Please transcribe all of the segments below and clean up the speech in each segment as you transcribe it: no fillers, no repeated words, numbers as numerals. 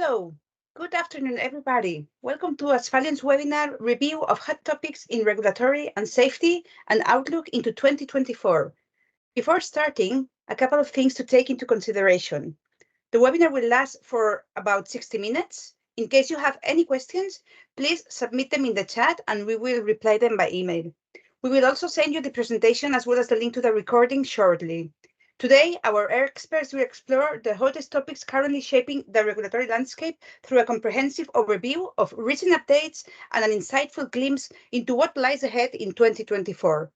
Hello, good afternoon, everybody. Welcome to Asphalian's webinar review of hot topics in regulatory and safety and outlook into 2024. Before starting, a couple of things to take into consideration. The webinar will last for about 60 minutes. In case you have any questions, please submit them in the chat and we will reply them by email. We will also send you the presentation as well as the link to the recording shortly. Today, our experts will explore the hottest topics currently shaping the regulatory landscape through a comprehensive overview of recent updates and an insightful glimpse into what lies ahead in 2024.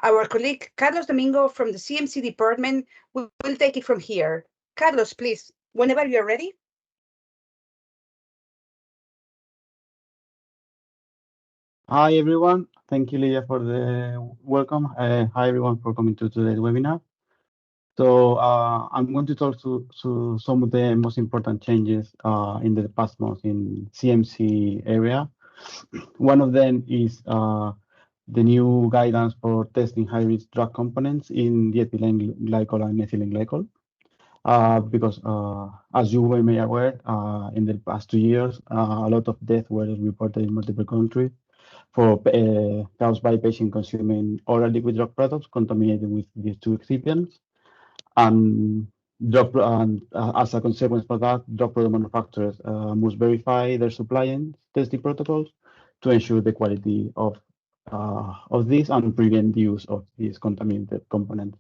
Our colleague Carlos Domingo from the CMC department will take it from here. Carlos, please, whenever you're ready. Hi everyone, thank you Lydia for the welcome. Hi everyone for coming to today's webinar. So I'm going to talk to some of the most important changes in the past months in CMC area. One of them is the new guidance for testing high-risk drug components in the ethylene glycol and ethylene glycol. Because as you may be aware, in the past 2 years, a lot of deaths were reported in multiple countries caused by patients consuming oral liquid drug products contaminated with these two excipients. And as a consequence of that, drug product manufacturers must verify their supply and testing protocols to ensure the quality of this and prevent the use of these contaminated components.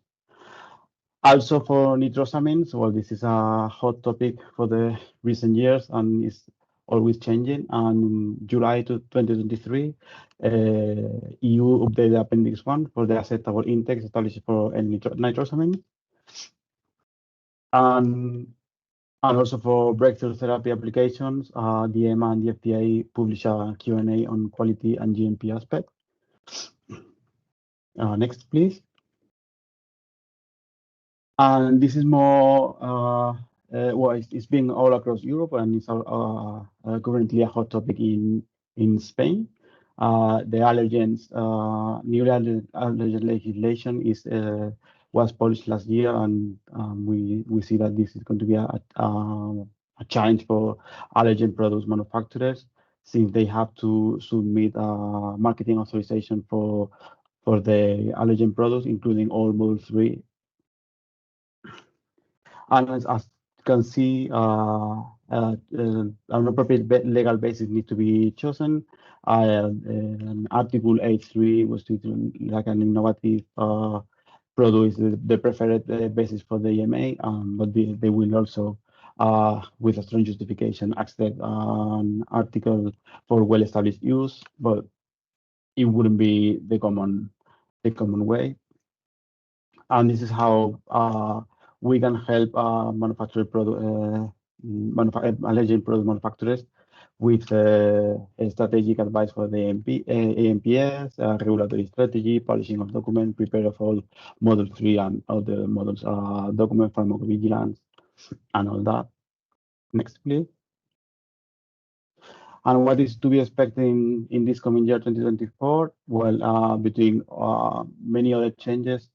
Also for nitrosamines, well, this is a hot topic for the recent years and is always changing. And in July 2023, EU updated Appendix 1 for the acceptable index established for nitrosamine. And also for breakthrough therapy applications, the EMA and the FDA published a Q&A on quality and GMP aspects. Next, please. And this is more, well, it's being all across Europe and it's currently a hot topic in Spain. The allergens, new allergen legislation was published last year, and we see that this is going to be a challenge for allergen products manufacturers, since they have to submit marketing authorization for the allergen products, including all Model 3. And as you can see, an appropriate legal basis needs to be chosen. Article 8.3 was treated like an innovative product, is the preferred basis for the EMA, but they will also, with a strong justification, accept an article for well-established use, but it wouldn't be the common way. And this is how we can help allergen product manufacturers with strategic advice for the AMPS, regulatory strategy, publishing of document, prepare of all Model 3 and other models, document pharmacovigilance, and all that. Next, please. And what is to be expected in this coming year, 2024? Well, between many other changes,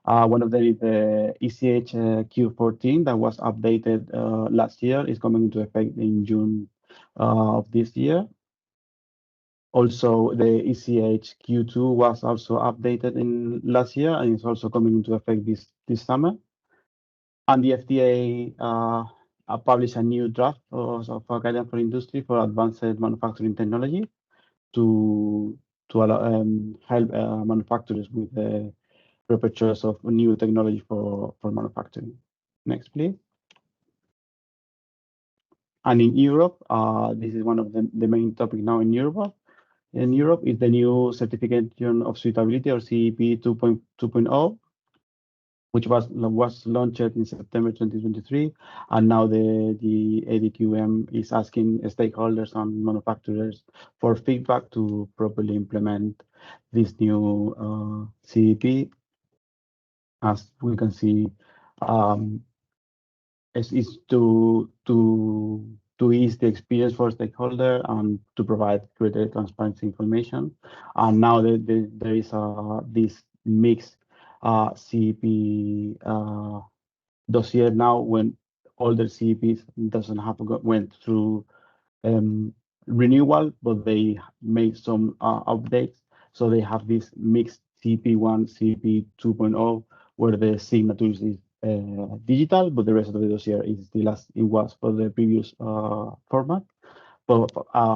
one of them is the ECH Q14 that was updated last year, is coming into effect in June of this year. Also, the ECH Q2 was also updated in last year and is also coming into effect this summer. And the FDA published a new draft of a guidance for industry for advanced manufacturing technology to allow, help manufacturers with the proper choice of new technology for manufacturing. Next, please. And in Europe, this is one of the main topics now in Europe. In Europe is the new certification of suitability, or CEP 2.0, which was launched in September 2023, and now the ADQM is asking stakeholders and manufacturers for feedback to properly implement this new CEP. As we can see, is to ease the experience for stakeholder and to provide greater transparency information. And now there is this mixed CEP dossier now, when older CEPs doesn't have went through renewal, but they made some updates. So they have this mixed CEP1, CEP 2.0, where the signatures is digital, but the rest of the dossier is still as it was for the previous format. But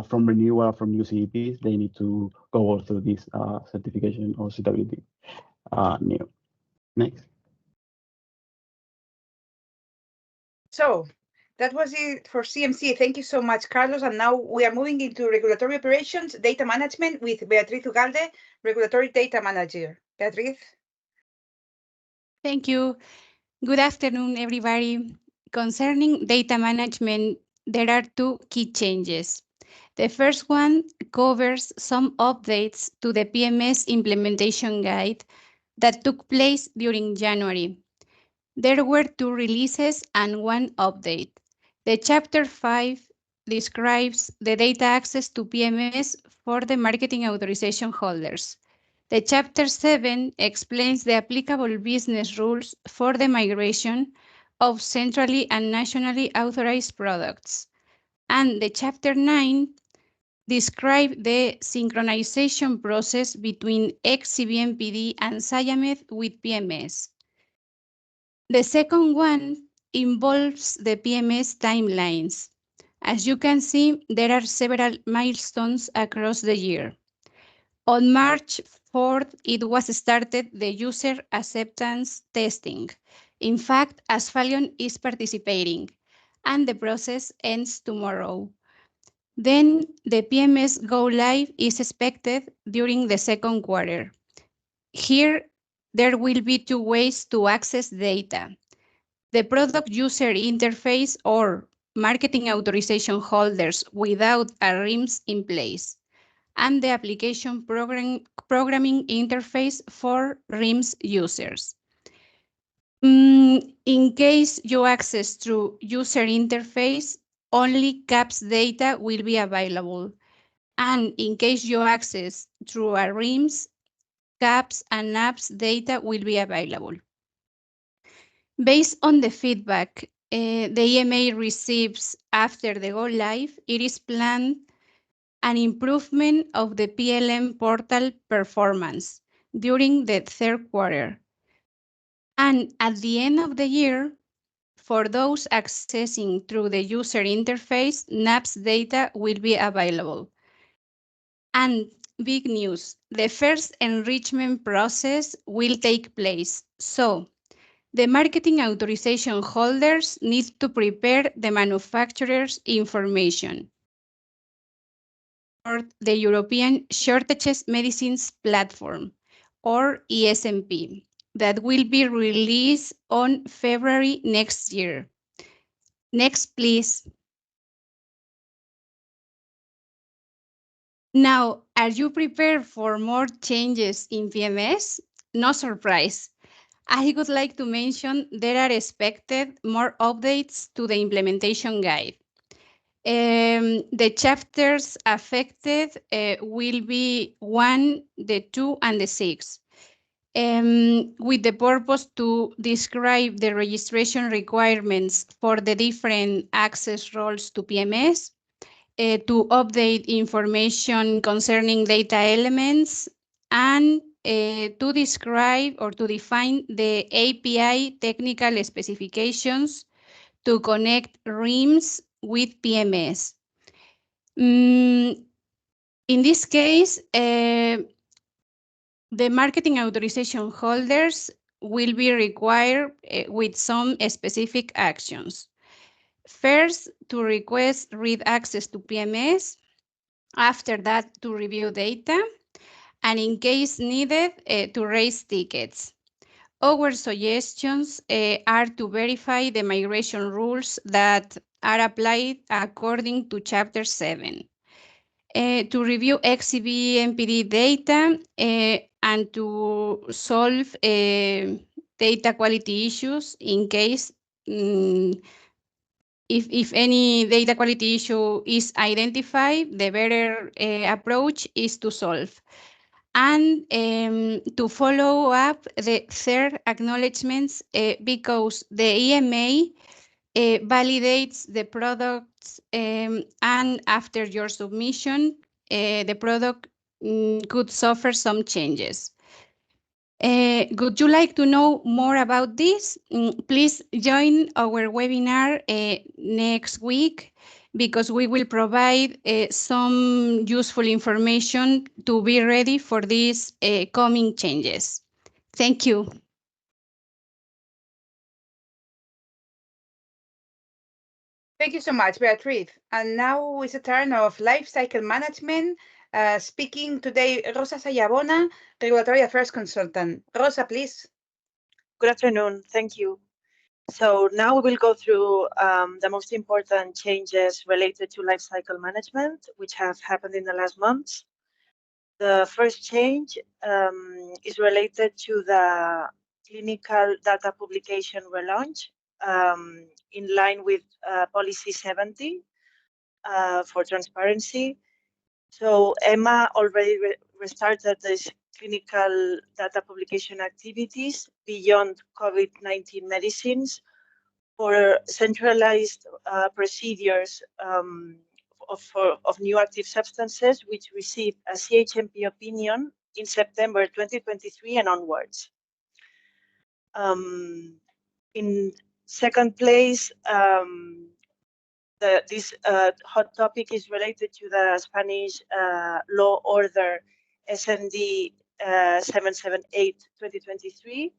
from renewal, from new CEPs, they need to go through this certification or suitability new. Next. So that was it for CMC. Thank you so much, Carlos. And now we are moving into regulatory operations, data management with Beatriz Ugalde, Regulatory Data Manager. Beatriz. Thank you. Good afternoon, everybody. Concerning data management, there are two key changes. The first one covers some updates to the PMS implementation guide that took place during January. There were 2 releases and 1 update. The Chapter 5 describes the data access to PMS for the marketing authorization holders. The Chapter 7 explains the applicable business rules for the migration of centrally and nationally authorized products. And the Chapter 9 describes the synchronization process between ex-CBMPD and SIAMED with PMS. The second one involves the PMS timelines. As you can see, there are several milestones across the year. On March 4th, it was started the user acceptance testing. In fact, Asphalion is participating, and the process ends tomorrow. Then the PMS Go Live is expected during the second quarter. Here, there will be 2 ways to access data. The product user interface or marketing authorization holders without a RIMS in place, and the application programming interface for RIMS users. In case you access through user interface, only CAPS data will be available. And in case you access through a RIMS, CAPS and NAPS data will be available. Based on the feedback the EMA receives after the Go Live, it is planned an improvement of the PLM portal performance during the third quarter. And at the end of the year, for those accessing through the user interface, NAPS data will be available. And big news, the first enrichment process will take place. So the marketing authorization holders need to prepare the manufacturer's information for the European Shortages Medicines Platform, or ESMP, that will be released on February next year. Next, please. Now, are you prepared for more changes in PMS? No surprise. I would like to mention there are expected more updates to the implementation guide. The chapters affected will be 1, the 2, and the 6, with the purpose to describe the registration requirements for the different access roles to PMS, to update information concerning data elements, and to describe or to define the API technical specifications to connect RIMS with PMS. In this case, the marketing authorization holders will be required with some specific actions. First, to request read access to PMS. After that, to review data. And in case needed, to raise tickets. Our suggestions are to verify the migration rules that are applied according to Chapter 7, to review ex-CBMPD data, and to solve data quality issues in case if any data quality issue is identified, the better approach is to solve. And to follow up the third acknowledgements, because the EMA validates the products, and after your submission, the product could suffer some changes. Would you like to know more about this? Please join our webinar next week, because we will provide some useful information to be ready for these coming changes. Thank you. Thank you so much, Beatriz. And now is the turn of life cycle management. Speaking today, Rosa Sayabona, Regulatory Affairs Consultant. Rosa, please. Good afternoon. Thank you. So now we will go through the most important changes related to life cycle management, which have happened in the last months. The first change is related to the clinical data publication relaunch in line with Policy 70 for transparency. So EMA already restarted this clinical data publication activities beyond COVID-19 medicines for centralized procedures of new active substances, which received a CHMP opinion in September 2023 and onwards. In second place, this hot topic is related to the Spanish law order SND 778/2023,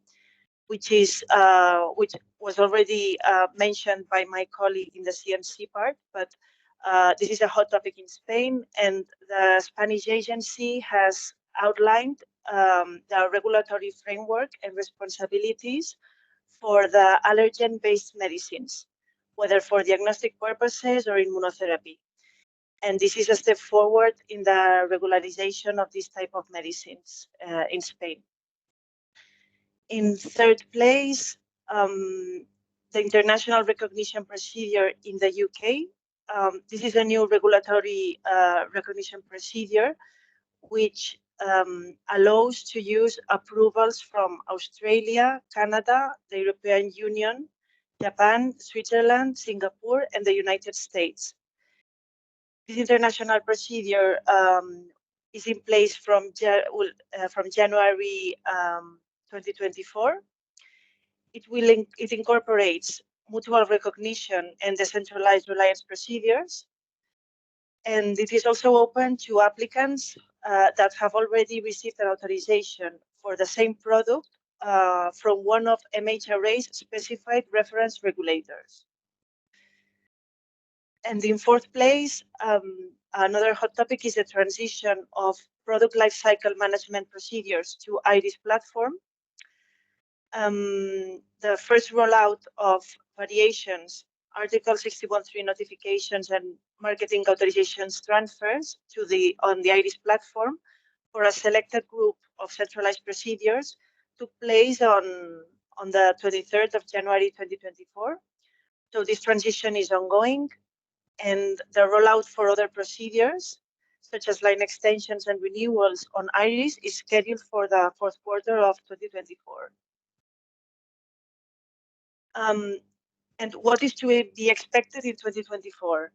which was already mentioned by my colleague in the CMC part, but this is a hot topic in Spain, and the Spanish agency has outlined the regulatory framework and responsibilities for the allergen-based medicines, whether for diagnostic purposes or immunotherapy. And this is a step forward in the regularization of this type of medicines in Spain. In third place, the international recognition procedure in the UK. This is a new regulatory recognition procedure, which allows to use approvals from Australia, Canada, the European Union, Japan, Switzerland, Singapore, and the United States. This international procedure is in place from January 2024. It incorporates mutual recognition and decentralized reliance procedures, and it is also open to applicants that have already received an authorization for the same product from one of MHRA's specified reference regulators. And in fourth place, another hot topic is the transition of product lifecycle management procedures to IRIS platform. The first rollout of variations, Article 61.3 notifications and marketing authorizations transfers on the IRIS platform for a selected group of centralized procedures took place on the 23rd of January 2024. So this transition is ongoing, and the rollout for other procedures, such as line extensions and renewals on IRIS, is scheduled for the fourth quarter of 2024. And what is to be expected in 2024?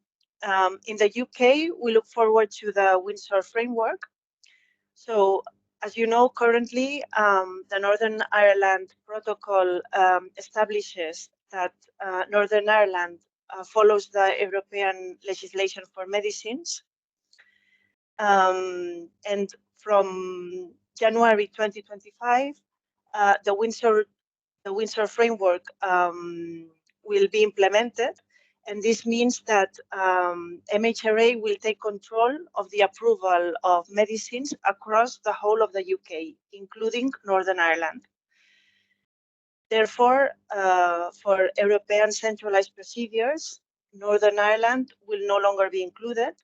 In the UK, we look forward to the Windsor framework. So, as you know, currently, the Northern Ireland Protocol establishes that Northern Ireland follows the European legislation for medicines. And from January 2025, the Windsor framework will be implemented, and this means that MHRA will take control of the approval of medicines across the whole of the UK, including Northern Ireland. Therefore, for European centralized procedures, Northern Ireland will no longer be included.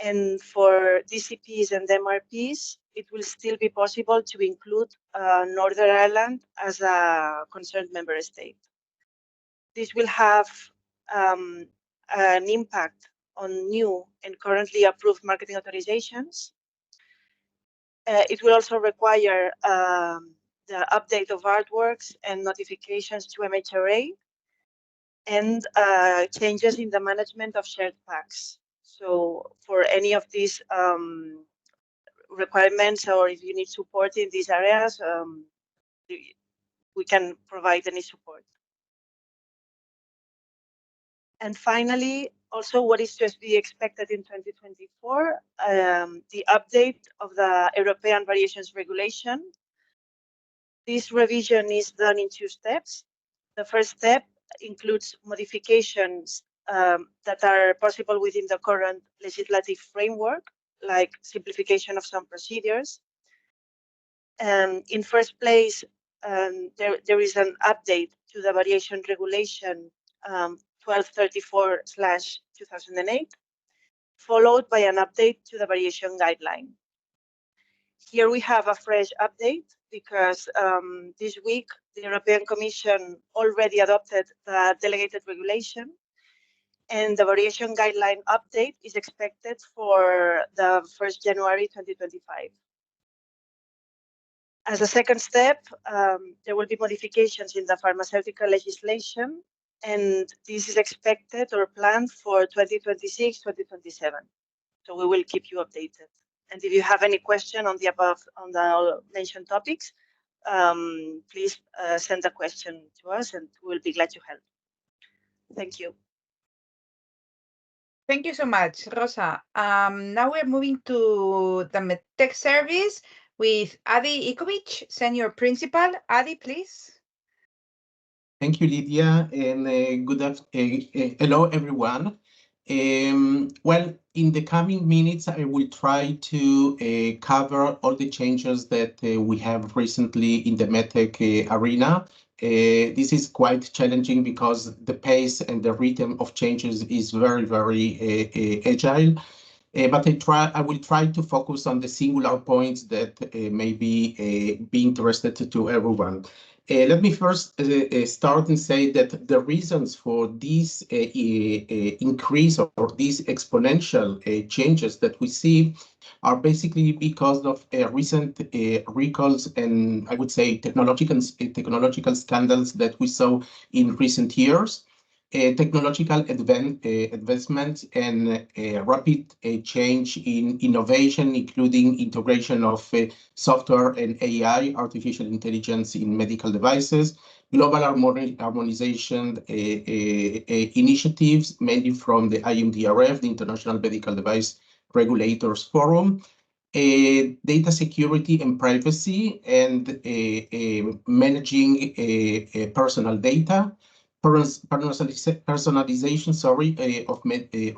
And for DCPs and MRPs, it will still be possible to include Northern Ireland as a concerned member state. This will have an impact on new and currently approved marketing authorizations. It will also require the update of artworks and notifications to MHRA. and changes in the management of shared packs. So for any of these requirements, or if you need support in these areas, we can provide any support. And finally, also what is to be expected in 2024, the update of the European Variations Regulation. This revision is done in 2 steps. The first step includes modifications that are possible within the current legislative framework, like simplification of some procedures. In first place, there is an update to the Variation Regulation 1234/2008, followed by an update to the Variation Guideline. Here we have a fresh update because this week the European Commission already adopted the delegated regulation, and the Variation Guideline update is expected for the 1st January 2025. As a second step, there will be modifications in the pharmaceutical legislation, and this is expected or planned for 2026-2027. So we will keep you updated. And if you have any question on the mentioned topics, please send a question to us and we'll be glad to help. Thank you. Thank you so much, Rosa. Now we're moving to the MedTech service with Adi Ikovic, Senior Principal. Adi, please. Thank you, Lydia, and hello, everyone. Well, in the coming minutes, I will try to cover all the changes that we have recently in the MedTech arena. This is quite challenging because the pace and the rhythm of changes is very, very agile. But I will try to focus on the singular points that may be interested to everyone. Let me first start and say that the reasons for this increase or these exponential changes that we see are basically because of recent recalls and I would say technological scandals that we saw in recent years. Technological advancements and rapid change in innovation, including integration of software and AI, artificial intelligence in medical devices, global harmonization initiatives, mainly from the IMDRF, the International Medical Device Regulators Forum, data security and privacy, and managing personal data, personalization,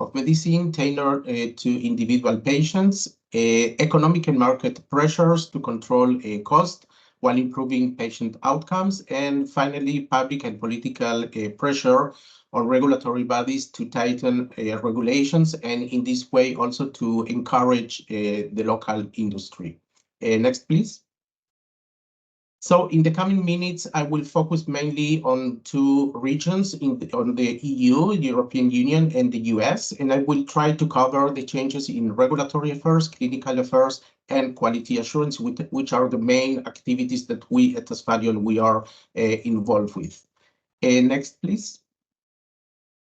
of medicine tailored to individual patients, economic and market pressures to control cost while improving patient outcomes, and finally, public and political pressure on regulatory bodies to tighten regulations, and in this way also to encourage the local industry. Next, please. So in the coming minutes, I will focus mainly on 2 regions on the EU, European Union, and the US, and I will try to cover the changes in regulatory affairs, clinical affairs, and quality assurance, which are the main activities that we at Asphalion are involved with. Next, please.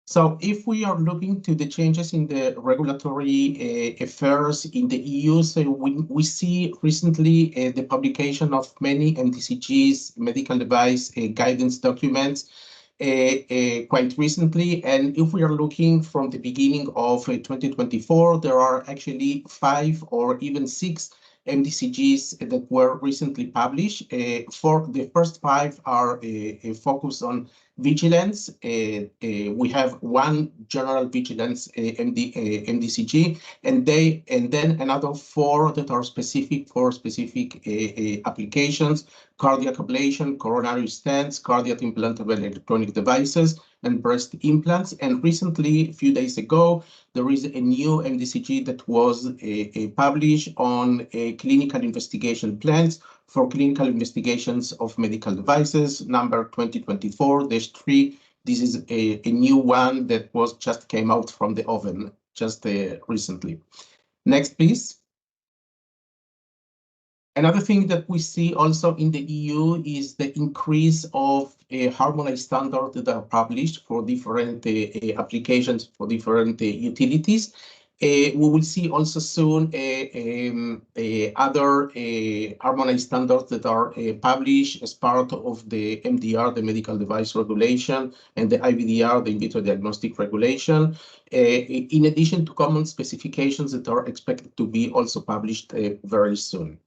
So if we are looking to the changes in the regulatory affairs in the EU, so we see recently the publication of many MDCGs, medical device guidance documents quite recently. And if we are looking from the beginning of 2024, there are actually 5 or even 6 MDCGs that were recently published. For the first 5 are focused on vigilance. We have 1 general vigilance MDCG, and then another 4 that are specific for specific applications: cardiac ablation, coronary stents, cardiac implantable electronic devices, and breast implants. And recently, a few days ago, there is a new MDCG that was published on clinical investigation plans for clinical investigations of medical devices, number 2024-3. This is a new one that just came out from the oven just recently. Next, please. Another thing that we see also in the EU is the increase of harmonized standards that are published for different applications, for different utilities. We will see also soon other harmonized standards that are published as part of the MDR, the Medical Device Regulation, and the IVDR, the In Vitro Diagnostic Regulation, in addition to common specifications that are expected to be also published very soon.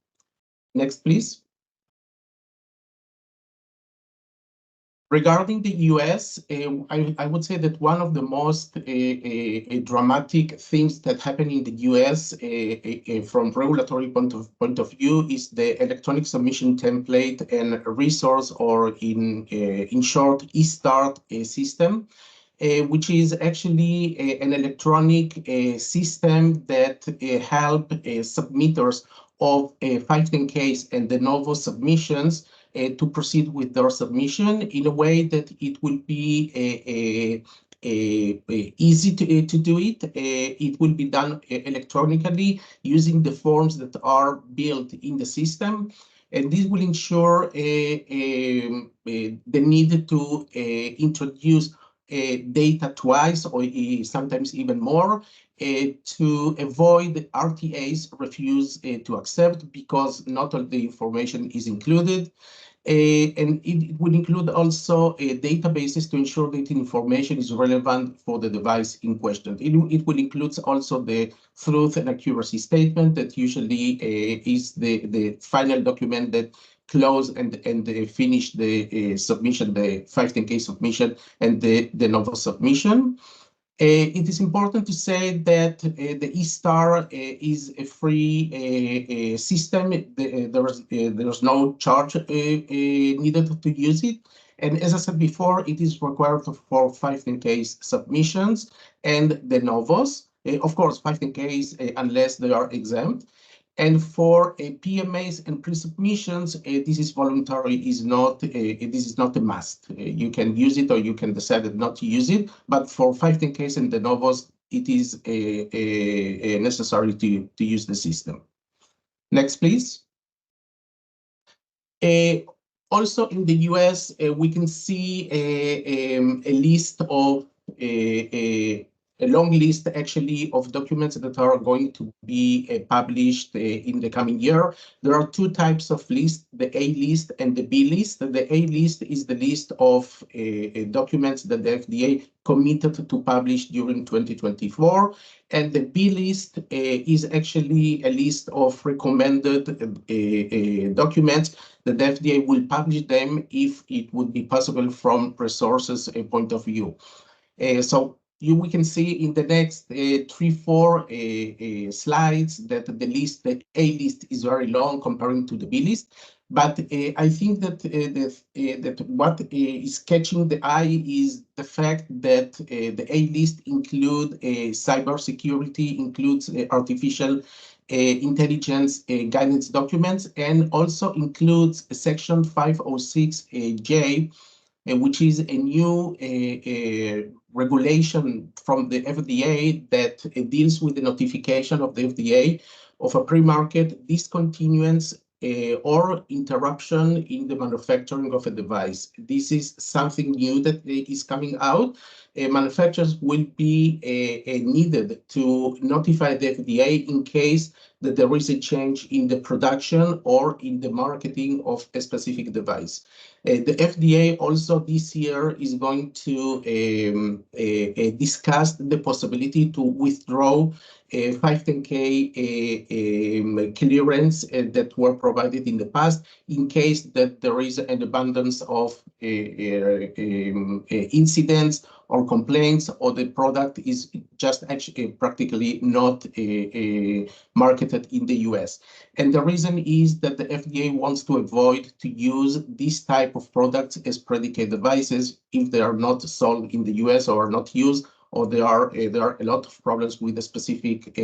Next, please. Regarding the US, I would say that one of the most dramatic things that happen in the US from regulatory point of view is the electronic submission template and resource, or in short, eStart system, which is actually an electronic system that help submitters of 510Ks and de novo submissions to proceed with their submission in a way that it will be easy to do it. It will be done electronically using the forms that are built in the system. And this will ensure the need to introduce data twice or sometimes even more to avoid RTAs refuse to accept, because not all the information is included. And it will include also databases to ensure that information is relevant for the device in question. It will include also the truth and accuracy statement that usually is the final document that close and finish the submission, the 510K submission and the de novo submission. It is important to say that the eStar is a free system. There's no charge needed to use it. And as I said before, it is required for 510K submissions and de novos. Of course, 510Ks unless they are exempt. And for PMAs and pre-submissions, this is voluntary. This is not a must. You can use it or you can decide not to use it. But for 510Ks and de novos, it is necessary to use the system. Next, please. Also in the US, we can see a list of a long list actually of documents that are going to be published in the coming year. There are two types of lists, the A list and the B list. The A list is the list of documents that the FDA committed to publish during 2024. And the B list is actually a list of recommended documents that the FDA will publish them if it would be possible from resources point of view. So we can see in the next 3-4 slides that the A list is very long comparing to the B list. But I think that that what is catching the eye is the fact that the A list include cybersecurity, includes artificial intelligence guidance documents, and also includes Section 506J, which is a new regulation from the FDA that deals with the notification of the FDA of a pre-market discontinuance or interruption in the manufacturing of a device. This is something new that is coming out. Manufacturers will be needed to notify the FDA in case that there is a change in the production or in the marketing of a specific device. The FDA also this year is going to discuss the possibility to withdraw 510K clearance that were provided in the past in case that there is an abundance of incidents or complaints, or the product is just actually practically not marketed in the US. And the reason is that the FDA wants to avoid to use this type of products as predicate devices if they are not sold in the US or are not used, or there are a lot of problems with a specific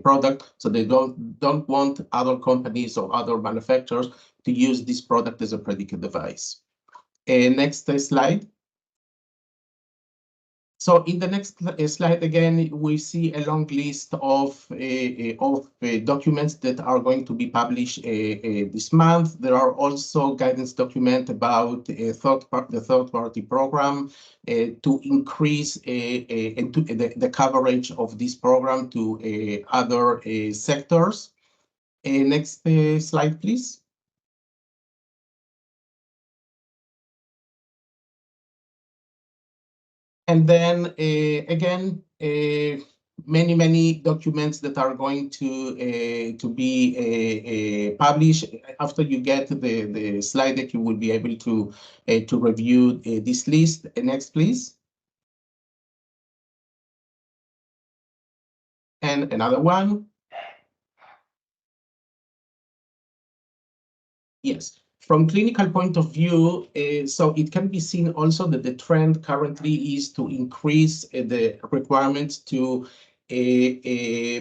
product, so they don't want other companies or other manufacturers to use this product as a predicate device. Next slide. So in the next slide, again, we see a long list of documents that are going to be published this month. There are also guidance documents about the third-party program to increase the coverage of this program to other sectors. Next slide, please. And then again, many documents that are going to be published. After you get the slide deck, you will be able to review this list. Next, please. And another one. Yes. From clinical point of view, so it can be seen also that the trend currently is to increase the requirements to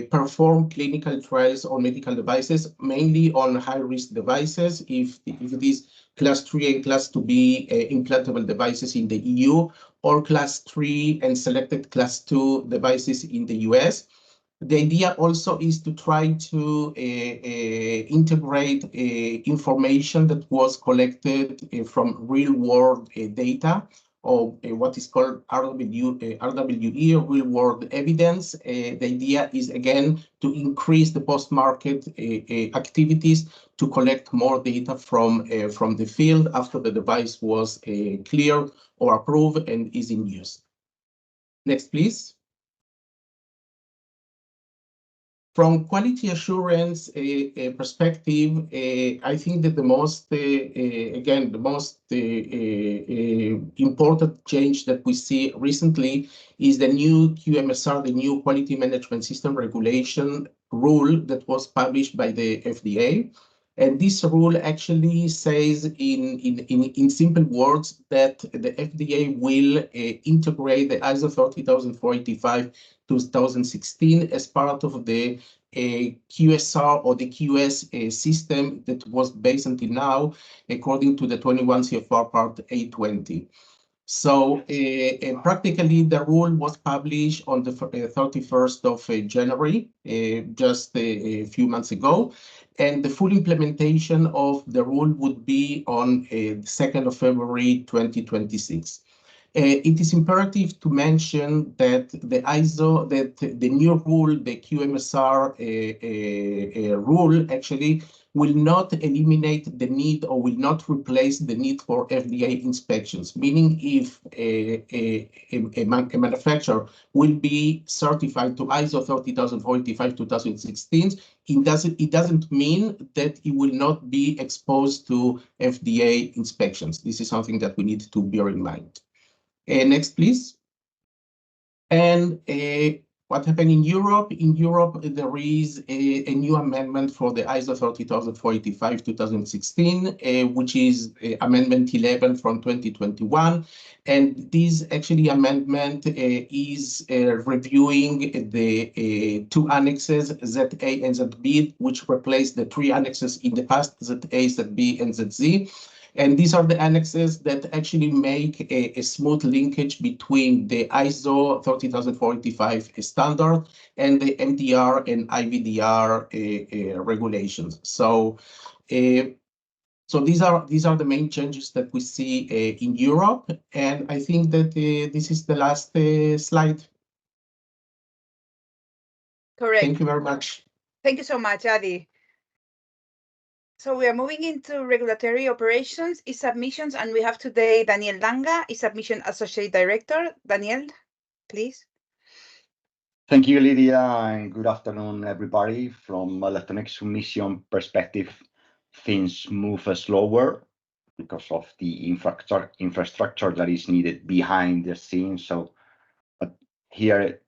perform clinical trials on medical devices, mainly on high-risk devices, if it is class 3 and class 2B implantable devices in the EU, or class 3 and selected class 2 devices in the US. The idea also is to try to integrate information that was collected from real-world data, or what is called RWE, real-world evidence. The idea is, again, to increase the post-market activities to collect more data from the field after the device was cleared or approved and is in use. Next, please. From quality assurance perspective, I think that the most, again, the most important change that we see recently is the new QMSR, the new Quality Management System Regulation rule that was published by the FDA. And this rule actually says in simple words that the FDA will integrate the ISO 30485-2016 as part of the QSR or the QS system that was based until now, according to the 21 CFR Part 820. So practically, the rule was published on the 31st of January, just a few months ago. And the full implementation of the rule would be on the 2nd of February, 2026. It is imperative to mention that the new rule, the QMSR rule, actually will not eliminate the need or will not replace the need for FDA inspections. Meaning, if a manufacturer will be certified to ISO 30485-2016, it doesn't mean that it will not be exposed to FDA inspections. This is something that we need to bear in mind. Next, please. And what happened in Europe? In Europe, there is a new amendment for the ISO 30485-2016, which is Amendment 11 from 2021. And this actually amendment is reviewing the two annexes, ZA and ZB, which replaced the three annexes in the past, ZA, ZB, and ZZ. And these are the annexes that actually make a smooth linkage between the ISO 30485 standard and the MDR and IVDR regulations. So, these are the main changes that we see in Europe. And I think that this is the last slide. Correct. Thank you very much. Thank you so much, Adi. So we are moving into regulatory operations, e-submissions, and we have today Daniel Langa, e-submission associate director. Daniel, please. Thank you, Lydia, and good afternoon, everybody. From electronic submission perspective, things move slower because of the infrastructure that is needed behind the scenes. But here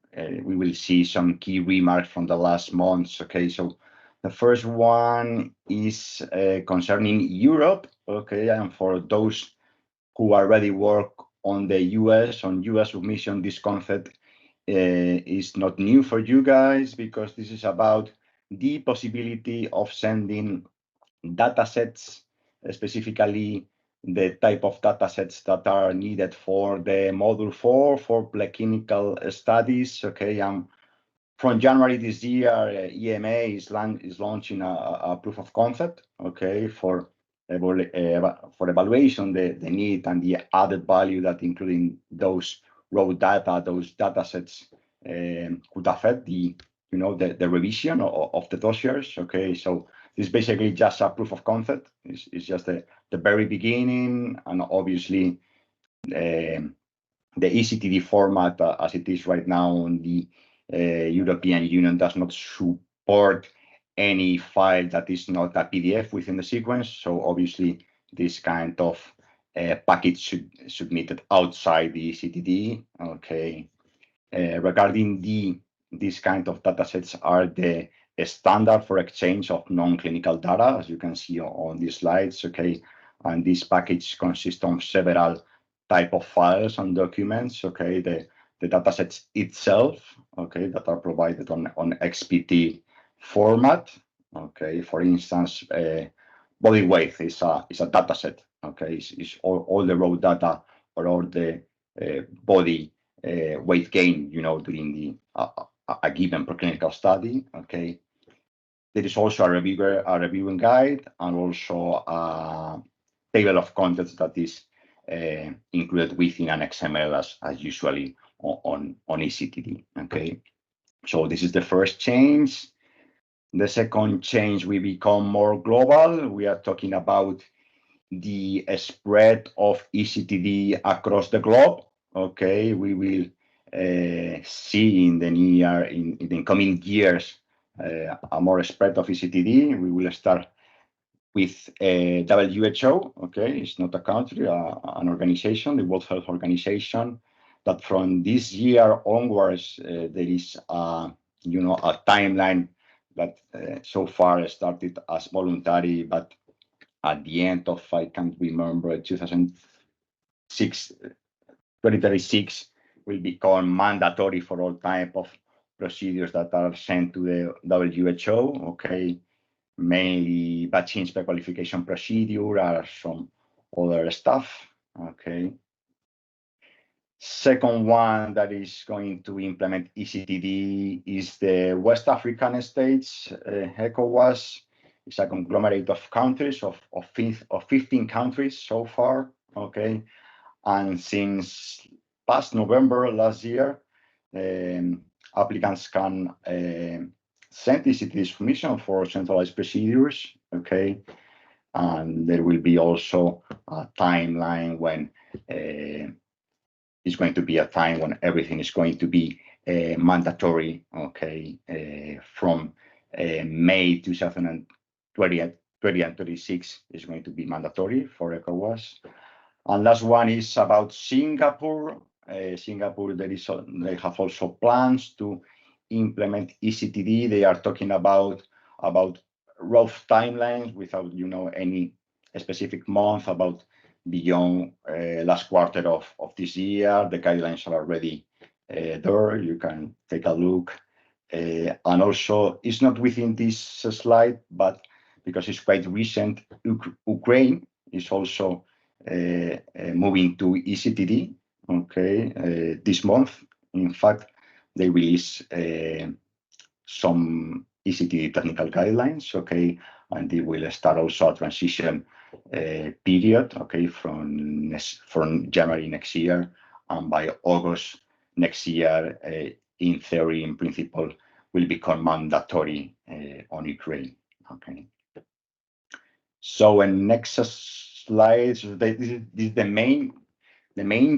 we will see some key remarks from the last months. Okay, so the first one is concerning Europe. Okay, and for those who already work on the US submission, this concept is not new for you guys, because this is about the possibility of sending data sets, specifically the type of data sets that are needed for the module 4 for preclinical studies. Okay, from January this year, EMA is launching a proof of concept. Okay, for evaluation the need and the added value that including those raw data, those data sets could affect the revision of the dossiers. Okay, so it's basically just a proof of concept. It's just the very beginning, and obviously the eCTD format as it is right now on the European Union does not support any file that is not a PDF within the sequence. So obviously this kind of package should be submitted outside the eCTD. Okay, regarding these kind of data sets are the standard for exchange of non-clinical data, as you can see on these slides. Okay, and this package consists of several type of files and documents. Okay, the data sets itself, okay, that are provided on XPT format. Okay, for instance, body weight is a data set. Okay, it's all the raw data or all the body weight gain, during a given preclinical study. Okay, there is also a reviewing guide and also a table of contents that is included within an XML as usually on eCTD. Okay, so this is the first change. The second change, we become more global. We are talking about the spread of eCTD across the globe. Okay, we will see in the coming years a more spread of eCTD. We will start with WHO. Okay, it's not a country, an organization, the World Health Organization. That from this year onwards, there is a timeline that so far started as voluntary, but at the end of, I can't remember, 2036 will become mandatory for all type of procedures that are sent to the WHO. Okay, mainly vaccines pre-qualification procedure or some other stuff. Okay. Second one that is going to implement eCTD is the West African states. ECOWAS is a conglomerate of countries, of 15 countries so far. Okay, and since past November last year, applicants can send eCTD submission for centralized procedures. Okay, and there will be also a timeline when it's going to be a time when everything is going to be mandatory. Okay, from May 2020 and 36 is going to be mandatory for ECOWAS. And last one is about Singapore. Singapore, they have also plans to implement eCTD. They are talking about rough timelines without any specific month, about beyond last quarter of this year. The guidelines are already there. You can take a look. And also, it's not within this slide, but because it's quite recent, Ukraine is also moving to eCTD. Okay, this month, in fact, they release some eCTD technical guidelines. Okay, and they will start also a transition period. Okay, from January next year, and by August next year, in theory, in principle, will become mandatory on Ukraine. Okay. So in next slides, this is the main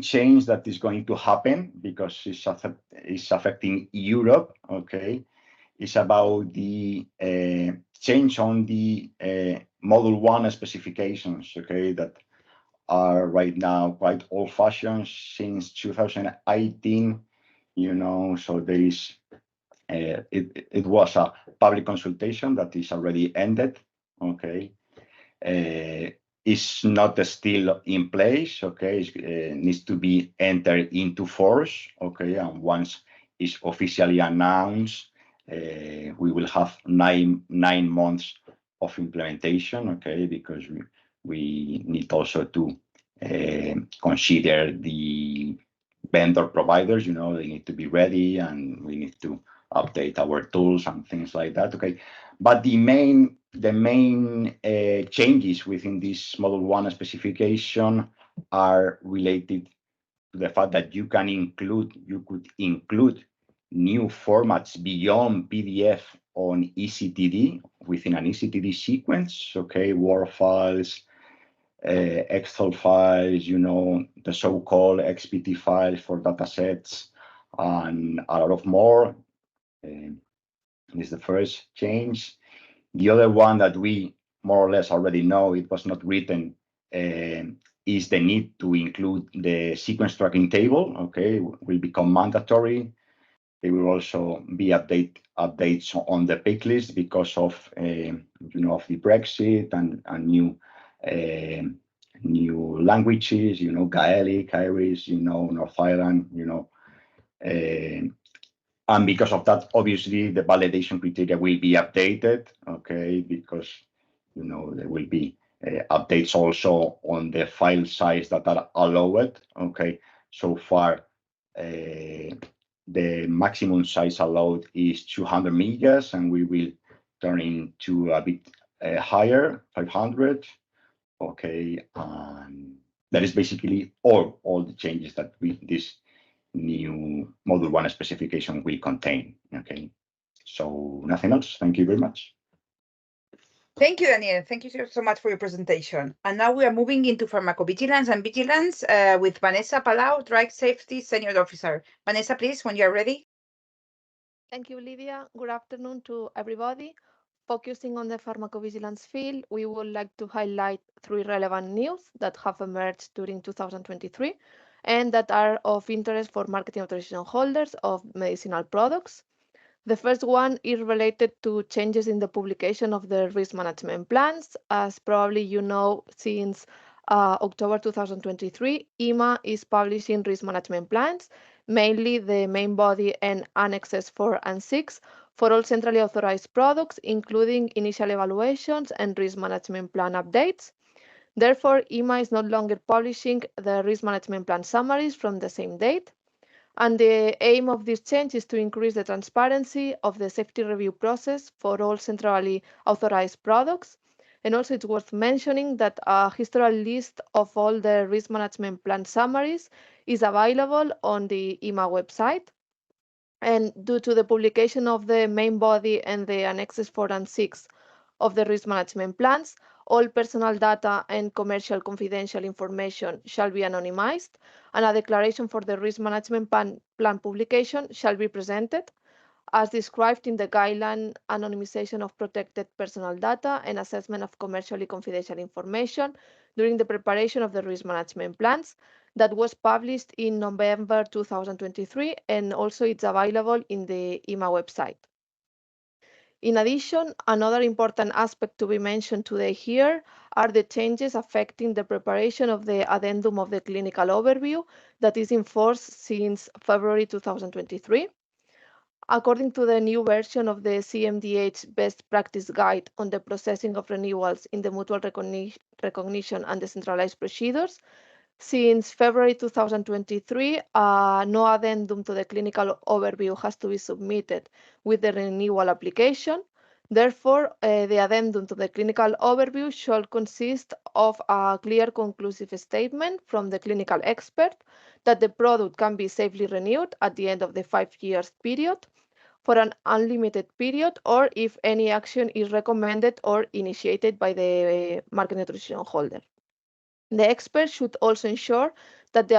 change that is going to happen because it's affecting Europe. Okay, it's about the change on the Module 1 specifications. Okay, that are right now quite old-fashioned since 2018. So there is it was a public consultation that is already ended. Okay. It's not still in place. Okay, it needs to be entered into force. Okay, and once it's officially announced, we will have nine months of implementation. Okay, because we need also to consider the vendor providers. They need to be ready, and we need to update our tools and things like that. Okay, but the main changes within this Model 1 specification are related to the fact that you could include new formats beyond PDF on ECTD within an ECTD sequence. Okay, Word files, Excel files, the so-called XPT files for datasets, and a lot of more. This is the first change. The other one that we more or less already know, it was not written, is the need to include the sequence tracking table. Okay, will become mandatory. There will also be updates on the pick list because of of the Brexit and new languages, Gaelic, Irish, North Ireland, and because of that, obviously the validation criteria will be updated. Okay, because there will be updates also on the file size that are allowed. Okay, so far the maximum size allowed is 200 megas, and we will turn into a bit higher, 500. Okay, and that is basically all the changes that this new Model 1 specification will contain. Okay, so nothing else. Thank you very much. Thank you, Daniel. Thank you so much for your presentation. And now we are moving into pharmacovigilance and vigilance with Vanessa Palau, Drug Safety Senior Officer. Vanessa, please, when you are ready. Thank you, Lydia. Good afternoon to everybody. Focusing on the pharmacovigilance field, we would like to highlight 3 relevant news that have emerged during 2023 and that are of interest for marketing authorization holders of medicinal products. The first one is related to changes in the publication of the risk management plans. As probably you know, since October 2023, EMA is publishing risk management plans, mainly the main body and annexes 4 and 6 for all centrally authorized products, including initial evaluations and risk management plan updates. Therefore, EMA is no longer publishing the risk management plan summaries from the same date. And the aim of this change is to increase the transparency of the safety review process for all centrally authorized products. And also it's worth mentioning that a historical list of all the risk management plan summaries is available on the EMA website. And due to the publication of the main body and the annexes 4 and 6 of the risk management plans, all personal data and commercial confidential information shall be anonymized, and a declaration for the risk management plan publication shall be presented, as described in the guideline anonymization of protected personal data and assessment of commercially confidential information during the preparation of the risk management plans that was published in November 2023, and also it's available in the EMA website. In addition, another important aspect to be mentioned today here are the changes affecting the preparation of the addendum of the clinical overview that is in force since February 2023. According to the new version of the CMDH Best Practice Guide on the processing of renewals in the mutual recognition and decentralized procedures, since February 2023, no addendum to the clinical overview has to be submitted with the renewal application. Therefore, the addendum to the clinical overview shall consist of a clear conclusive statement from the clinical expert that the product can be safely renewed at the end of the 5 years period for an unlimited period, or if any action is recommended or initiated by the market authorization holder. The expert should also ensure that the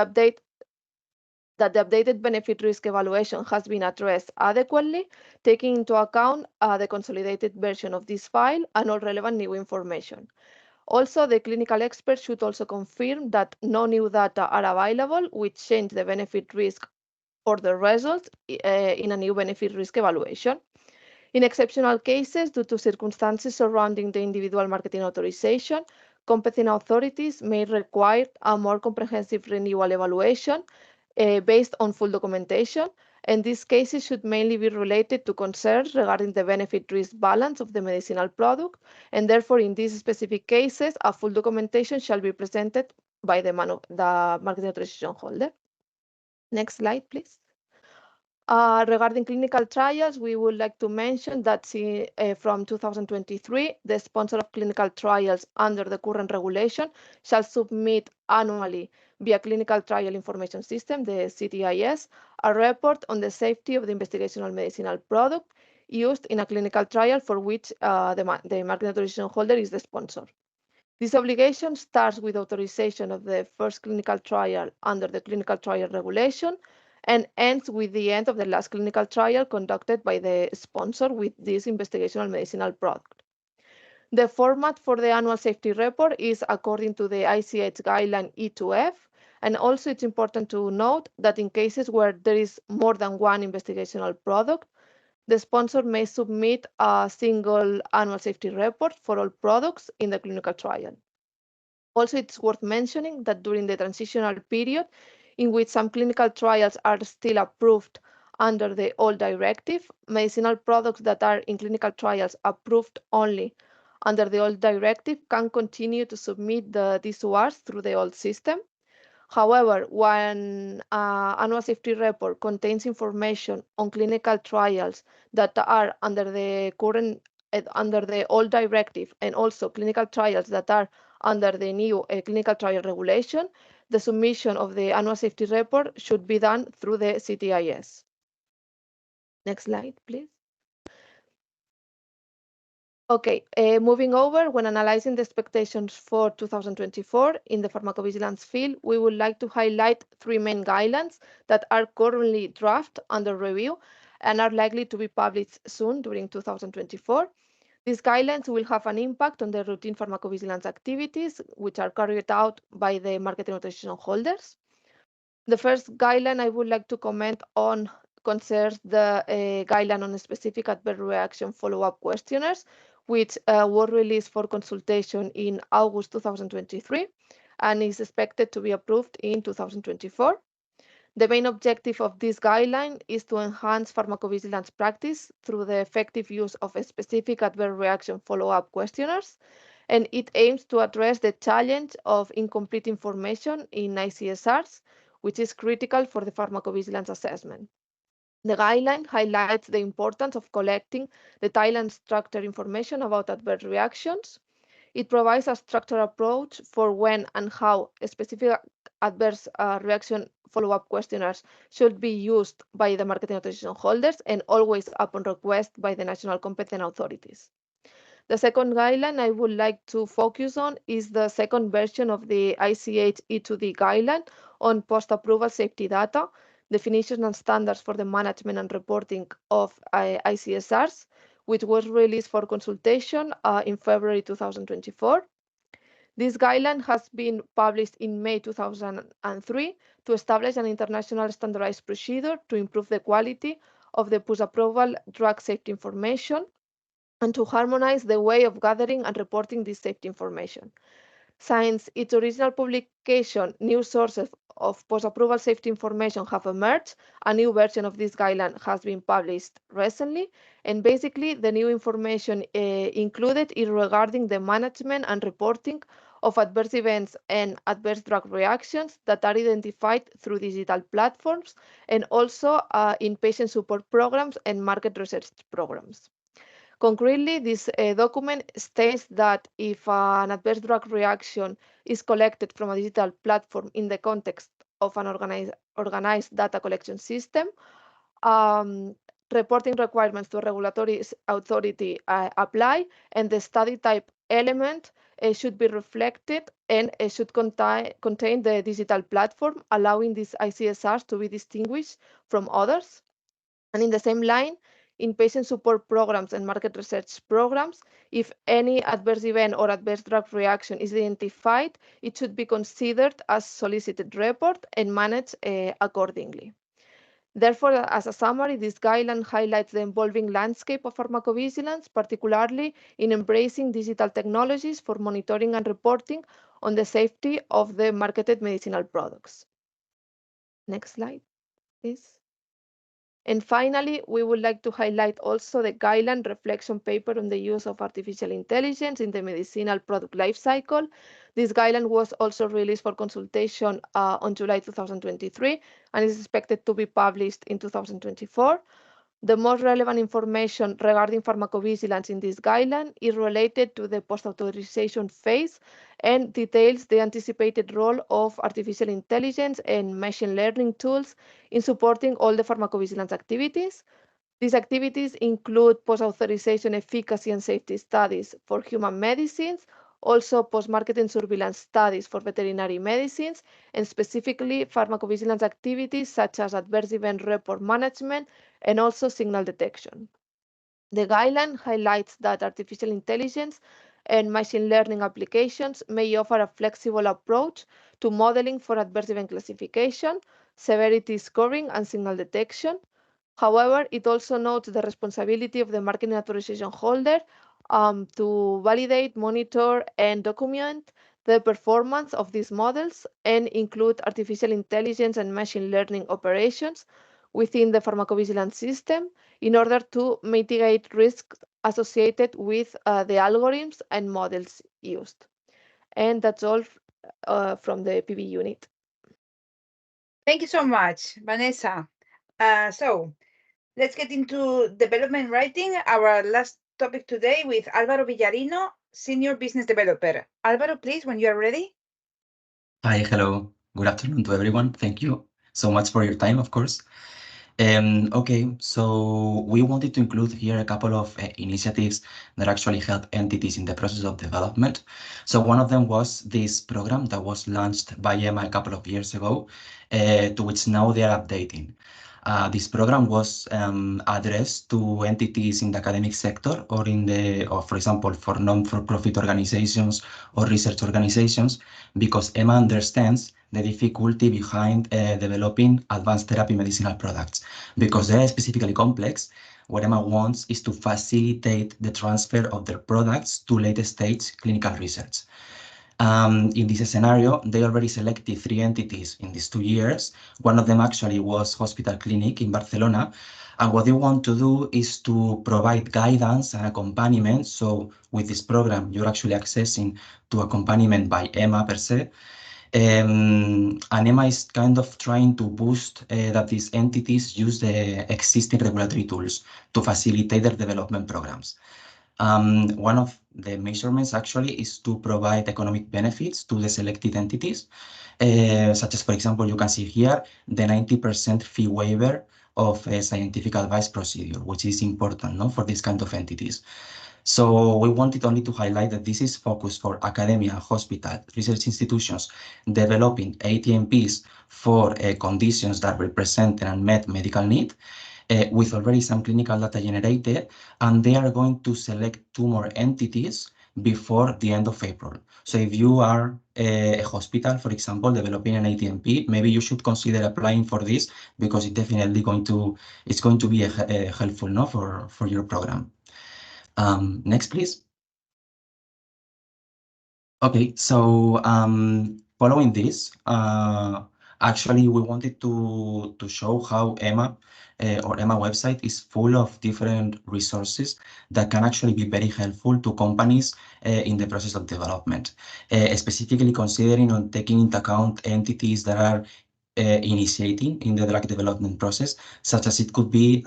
updated benefit risk evaluation has been addressed adequately, taking into account the consolidated version of this file and all relevant new information. Also, the clinical expert should also confirm that no new data are available which change the benefit risk or the results in a new benefit risk evaluation. In exceptional cases, due to circumstances surrounding the individual marketing authorization, competent authorities may require a more comprehensive renewal evaluation based on full documentation, and these cases should mainly be related to concerns regarding the benefit-risk balance of the medicinal product, and therefore in these specific cases, a full documentation shall be presented by the marketing authorization holder. Next slide, please. Regarding clinical trials, we would like to mention that from 2023, the sponsor of clinical trials under the current regulation shall submit annually via Clinical Trial Information System, the CTIS, a report on the safety of the investigational medicinal product used in a clinical trial for which the marketing authorization holder is the sponsor. This obligation starts with authorization of the first clinical trial under the clinical trial regulation and ends with the end of the last clinical trial conducted by the sponsor with this investigational medicinal product. The format for the annual safety report is according to the ICH guideline E2F, and also it's important to note that in cases where there is more than one investigational product, the sponsor may submit a single annual safety report for all products in the clinical trial. Also, it's worth mentioning that during the transitional period, in which some clinical trials are still approved under the old directive, medicinal products that are in clinical trials approved only under the old directive can continue to submit the DSURs through the old system. However, when annual safety report contains information on clinical trials that are under the old directive and also clinical trials that are under the new clinical trial regulation, the submission of the annual safety report should be done through the CTIS. Next slide, please. Okay, moving over, when analyzing the expectations for 2024 in the pharmacovigilance field, we would like to highlight three main guidelines that are currently draft under review and are likely to be published soon during 2024. These guidelines will have an impact on the routine pharmacovigilance activities, which are carried out by the marketing authorization holders. The first guideline I would like to comment on concerns the guideline on specific adverse reaction follow-up questionnaires, which were released for consultation in August 2023 and is expected to be approved in 2024. The main objective of this guideline is to enhance pharmacovigilance practice through the effective use of a specific adverse reaction follow-up questionnaires, and it aims to address the challenge of incomplete information in ICSRs, which is critical for the pharmacovigilance assessment. The guideline highlights the importance of collecting detailed and structured information about adverse reactions. It provides a structured approach for when and how specific adverse reaction follow-up questionnaires should be used by the marketing authorization holders and always upon request by the national competent authorities. The second guideline I would like to focus on is the second version of the ICH E2D guideline on post-approval safety data, definitions and standards for the management and reporting of ICSRs, which was released for consultation in February 2024. This guideline has been published in May 2003 to establish an international standardized procedure to improve the quality of the post-approval drug safety information and to harmonize the way of gathering and reporting this safety information. Since its original publication, new sources of post-approval safety information have emerged. A new version of this guideline has been published recently, and basically the new information included is regarding the management and reporting of adverse events and adverse drug reactions that are identified through digital platforms and also in patient support programs and market research programs. Concretely, this document states that if an adverse drug reaction is collected from a digital platform in the context of an organized data collection system, reporting requirements to a regulatory authority apply, and the study type element should be reflected and should contain the digital platform, allowing these ICSRs to be distinguished from others. And in the same line, in patient support programs and market research programs, if any adverse event or adverse drug reaction is identified, it should be considered as solicited report and managed accordingly. Therefore, as a summary, this guideline highlights the evolving landscape of pharmacovigilance, particularly in embracing digital technologies for monitoring and reporting on the safety of the marketed medicinal products. Next slide, please. And finally, we would like to highlight also the guideline reflection paper on the use of artificial intelligence in the medicinal product lifecycle. This guideline was also released for consultation on July 2023 and is expected to be published in 2024. The most relevant information regarding pharmacovigilance in this guideline is related to the post-authorization phase and details the anticipated role of artificial intelligence and machine learning tools in supporting all the pharmacovigilance activities. These activities include post-authorization efficacy and safety studies for human medicines, also post-marketing surveillance studies for veterinary medicines, and specifically pharmacovigilance activities such as adverse event report management and also signal detection. The guideline highlights that artificial intelligence and machine learning applications may offer a flexible approach to modeling for adverse event classification, severity scoring, and signal detection. However, it also notes the responsibility of the marketing authorization holder to validate, monitor, and document the performance of these models and include artificial intelligence and machine learning operations within the pharmacovigilance system in order to mitigate risks associated with the algorithms and models used. And that's all from the PV unit. Thank you so much, Vanessa. So let's get into development writing, our last topic today with Álvaro Villarino, Senior Business Developer. Álvaro, please, when you are ready. Hi, hello. Good afternoon to everyone. Thank you so much for your time, of course. Okay, so we wanted to include here a couple of initiatives that actually help entities in the process of development. So one of them was this program that was launched by EMA a couple of years ago, to which now they are updating. This program was addressed to entities in the academic sector or for example, for non-for-profit organizations or research organizations, because EMA understands the difficulty behind developing advanced therapy medicinal products, because they are specifically complex. What EMA wants is to facilitate the transfer of their products to later stage clinical research. In this scenario, they already selected 3 entities in these 2 years. One of them actually was Hospital Clinic in Barcelona. And what they want to do is to provide guidance and accompaniment. So with this program, you're actually accessing to accompaniment by EMA per se. And EMA is kind of trying to boost that these entities use the existing regulatory tools to facilitate their development programs. One of the measurements actually is to provide economic benefits to the selected entities, such as, for example, you can see here the 90% fee waiver of a scientific advice procedure, which is important for these kind of entities. So we wanted only to highlight that this is focused for academia, hospital, research institutions developing ATMPs for conditions that represent an unmet medical need, with already some clinical data generated, and they are going to select 2 more entities before the end of April. So if you are a hospital, for example, developing an ATMP, maybe you should consider applying for this, because it's definitely going to be helpful for your program. Next, please. Okay, so following this, actually, we wanted to show how EMA or EMA website is full of different resources that can actually be very helpful to companies in the process of development, specifically considering on taking into account entities that are initiating in the drug development process, such as it could be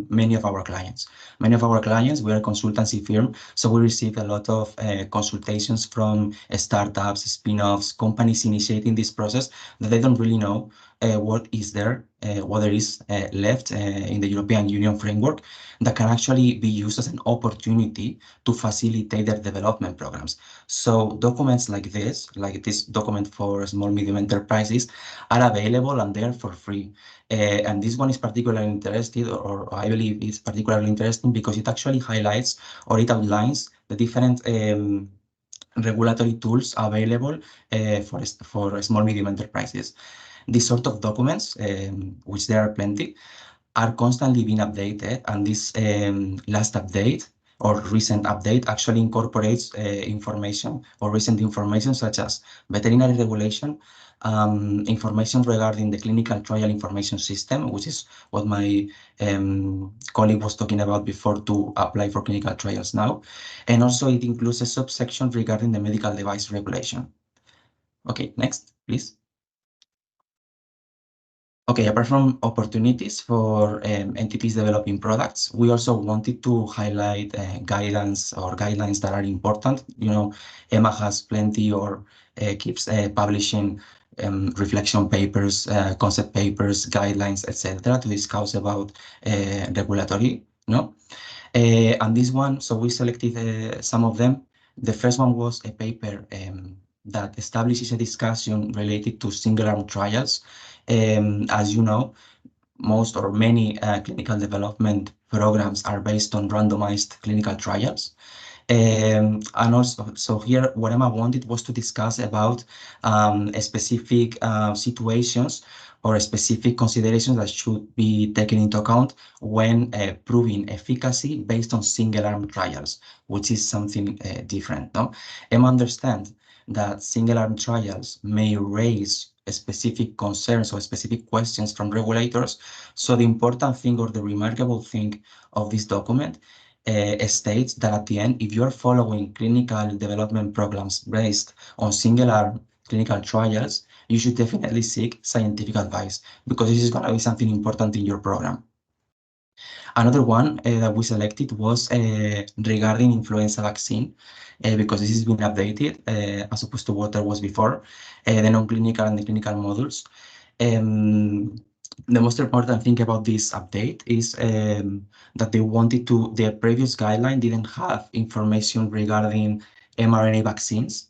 many of our clients. Many of our clients, we are a consultancy firm, so we receive a lot of consultations from startups, spin-offs, companies initiating this process that they don't really know what is there, what there is left in the European Union framework that can actually be used as an opportunity to facilitate their development programs. So documents like this document for small, medium enterprises, are available and they're for free. And this one is particularly interesting, or I believe it's particularly interesting, because it actually highlights or it outlines the different regulatory tools available for small, medium enterprises. These sort of documents, which there are plenty, are constantly being updated, and this last update or recent update actually incorporates information or recent information such as veterinary regulation, information regarding the clinical trial information system, which is what my colleague was talking about before to apply for clinical trials now. And also it includes a subsection regarding the medical device regulation. Okay, next, please. Okay, apart from opportunities for entities developing products, we also wanted to highlight guidelines that are important. You know, EMA has plenty or keeps publishing reflection papers, concept papers, guidelines, etc., to discuss about regulatory, no? And this one, so we selected some of them. The first one was a paper that establishes a discussion related to single-arm trials. As you know, most or many clinical development programs are based on randomized clinical trials. And also, so here what Emma wanted was to discuss about specific situations or specific considerations that should be taken into account when proving efficacy based on single-arm trials, which is something different. No? Emma understands that single-arm trials may raise specific concerns or specific questions from regulators. So the important thing or the remarkable thing of this document states that at the end, if you're following clinical development programs based on single-arm clinical trials, you should definitely seek scientific advice because this is going to be something important in your program. Another one that we selected was regarding influenza vaccine, because this has been updated as opposed to what there was before, the non-clinical and the clinical modules. The most important thing about this update is that they wanted to, the previous guideline didn't have information regarding mRNA vaccines.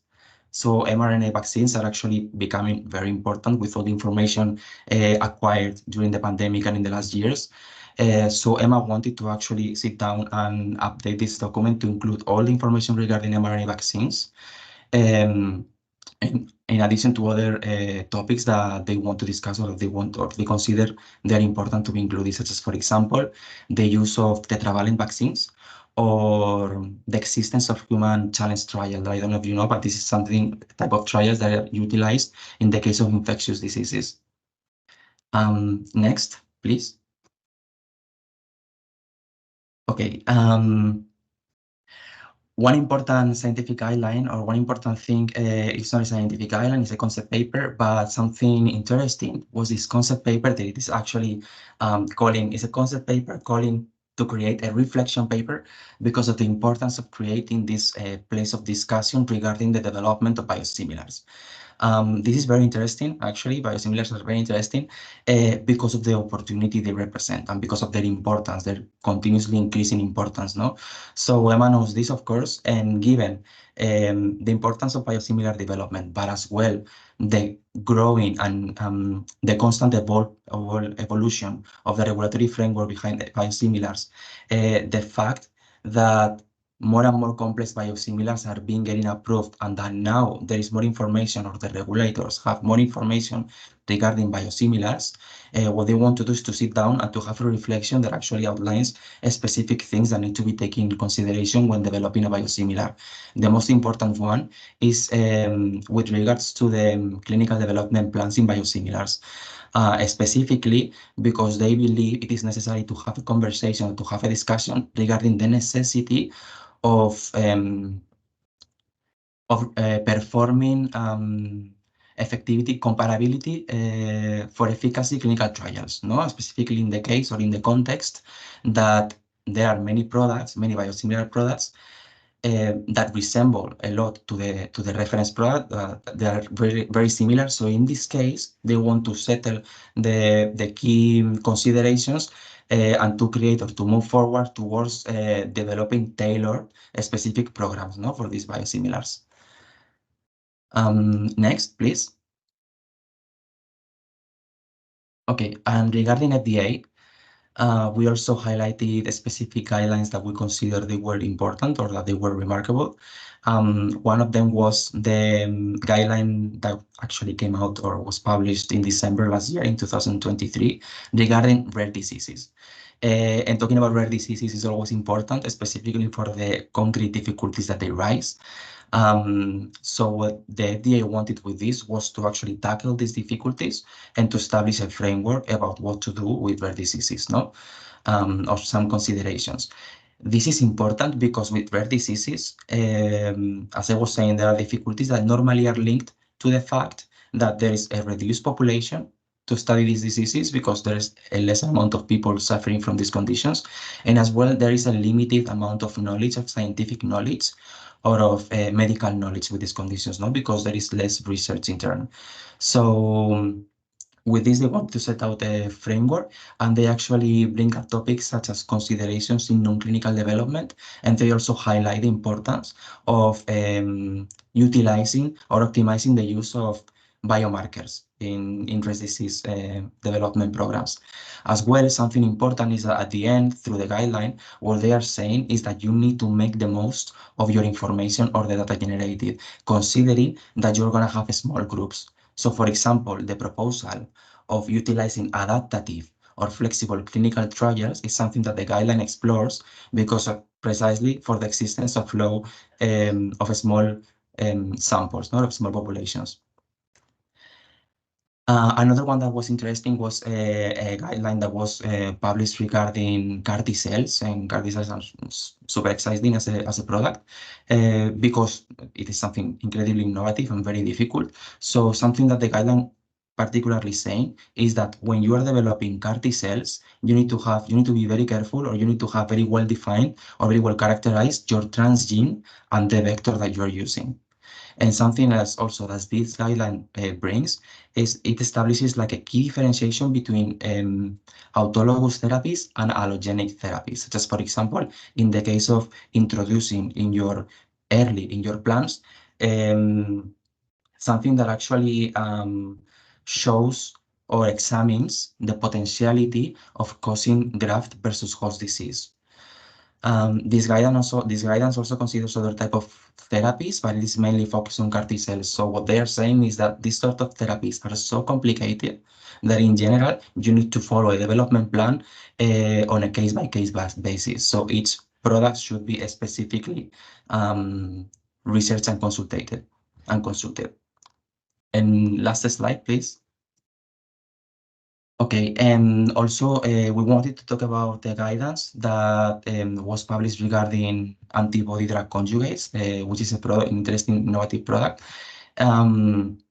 So mRNA vaccines are actually becoming very important with all the information acquired during the pandemic and in the last years. So Emma wanted to actually sit down and update this document to include all the information regarding mRNA vaccines. In addition to other topics that they want to discuss or they consider they're important to be included, such as, for example, the use of tetravalent vaccines or the existence of human challenge trial. I don't know if you know, but this is something type of trials that are utilized in the case of infectious diseases. Next, please. Okay. One important scientific guideline or one important thing, it's not a scientific guideline, it's a concept paper, but something interesting was this concept paper that it is actually it's a concept paper calling to create a reflection paper because of the importance of creating this place of discussion regarding the development of biosimilars. This is very interesting, actually. Biosimilars are very interesting because of the opportunity they represent and because of their importance, their continuously increasing importance. No, so Emma knows this, of course, and given the importance of biosimilar development, but as well the growing and the constant evolution of the regulatory framework behind biosimilars, the fact that more and more complex biosimilars are getting approved, and that now there is more information, or the regulators have more information regarding biosimilars. What they want to do is to sit down and to have a reflection that actually outlines specific things that need to be taken into consideration when developing a biosimilar. The most important one is with regards to the clinical development plans in biosimilars. Specifically because they believe it is necessary to have a conversation, to have a discussion regarding the necessity of performing effectivity comparability for efficacy clinical trials, no? Specifically in the case or in the context that there are many products, many biosimilar products that resemble a lot to the reference product. They are very, very similar. So in this case, they want to settle the key considerations and to create or to move forward towards developing tailored specific programs, no, for these biosimilars. Next, please. Okay, and regarding FDA, we also highlighted specific guidelines that we consider they were important or that they were remarkable. One of them was the guideline that actually came out or was published in December last year in 2023 regarding rare diseases. And talking about rare diseases is always important, specifically for the concrete difficulties that they rise. So what the FDA wanted with this was to actually tackle these difficulties and to establish a framework about what to do with rare diseases, no? Or some considerations. This is important because with rare diseases, as I was saying, there are difficulties that normally are linked to the fact that there is a reduced population to study these diseases because there is a less amount of people suffering from these conditions. And as well, there is a limited amount of knowledge, of scientific knowledge, or of medical knowledge with these conditions, no? Because there is less research in turn. So with this, they want to set out a framework, and they actually bring up topics such as considerations in non-clinical development, and they also highlight the importance of utilizing or optimizing the use of biomarkers in rare disease development programs. As well, something important is that at the end, through the guideline, what they are saying is that you need to make the most of your information or the data generated, considering that you're going to have small groups. So, for example, the proposal of utilizing adaptive or flexible clinical trials is something that the guideline explores because of precisely for the existence of low of small samples, not of small populations. Another one that was interesting was a guideline that was published regarding CAR T cells, and CAR T cells are super exciting as a product because it is something incredibly innovative and very difficult. So something that the guideline particularly saying is that when you are developing CAR T cells, you need to be very careful, or you need to have very well defined or very well characterized your transgene and the vector that you are using. And something else also that this guideline brings is it establishes like a key differentiation between autologous therapies and allogenic therapies, such as, for example, in the case of introducing in your plants something that actually shows or examines the potentiality of causing graft versus host disease. This guidance also considers other type of therapies, but it is mainly focused on CAR T cells. So what they are saying is that these sort of therapies are so complicated that in general, you need to follow a development plan on a case-by-case basis. So each product should be specifically researched and consulted. And last slide, please. Okay, and also we wanted to talk about the guidance that was published regarding antibody drug conjugates, which is an interesting innovative product. And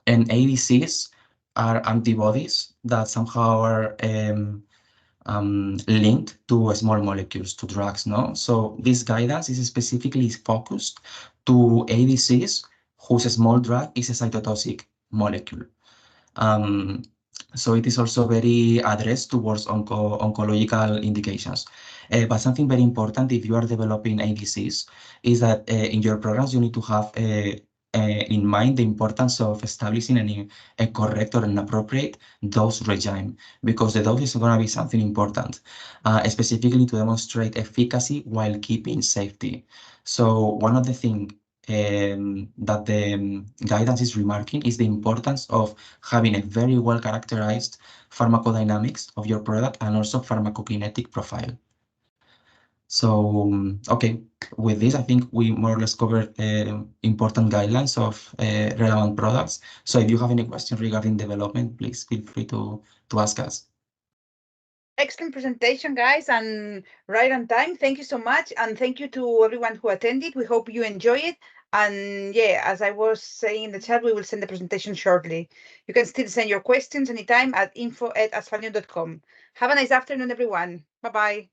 ADCs are antibodies that somehow are linked to small molecules, to drugs, no? So this guidance is specifically focused to ADCs whose small drug is a cytotoxic molecule. So it is also very addressed towards oncological indications. But something very important if you are developing ADCs is that in your programs you need to have in mind the importance of establishing a correct or an appropriate dose regime, because the dose is going to be something important, specifically to demonstrate efficacy while keeping safety. So one of the things that the guidance is remarking is the importance of having a very well characterized pharmacodynamics of your product and also pharmacokinetic profile. So, okay, with this, I think we more or less covered important guidelines of relevant products. So if you have any questions regarding development, please feel free to ask us. Excellent presentation, guys, and right on time. Thank you so much. And thank you to everyone who attended. We hope you enjoy it. And yeah, as I was saying in the chat, we will send the presentation shortly. You can still send your questions anytime at info@asphalion.com. Have a nice afternoon, everyone. Bye-bye.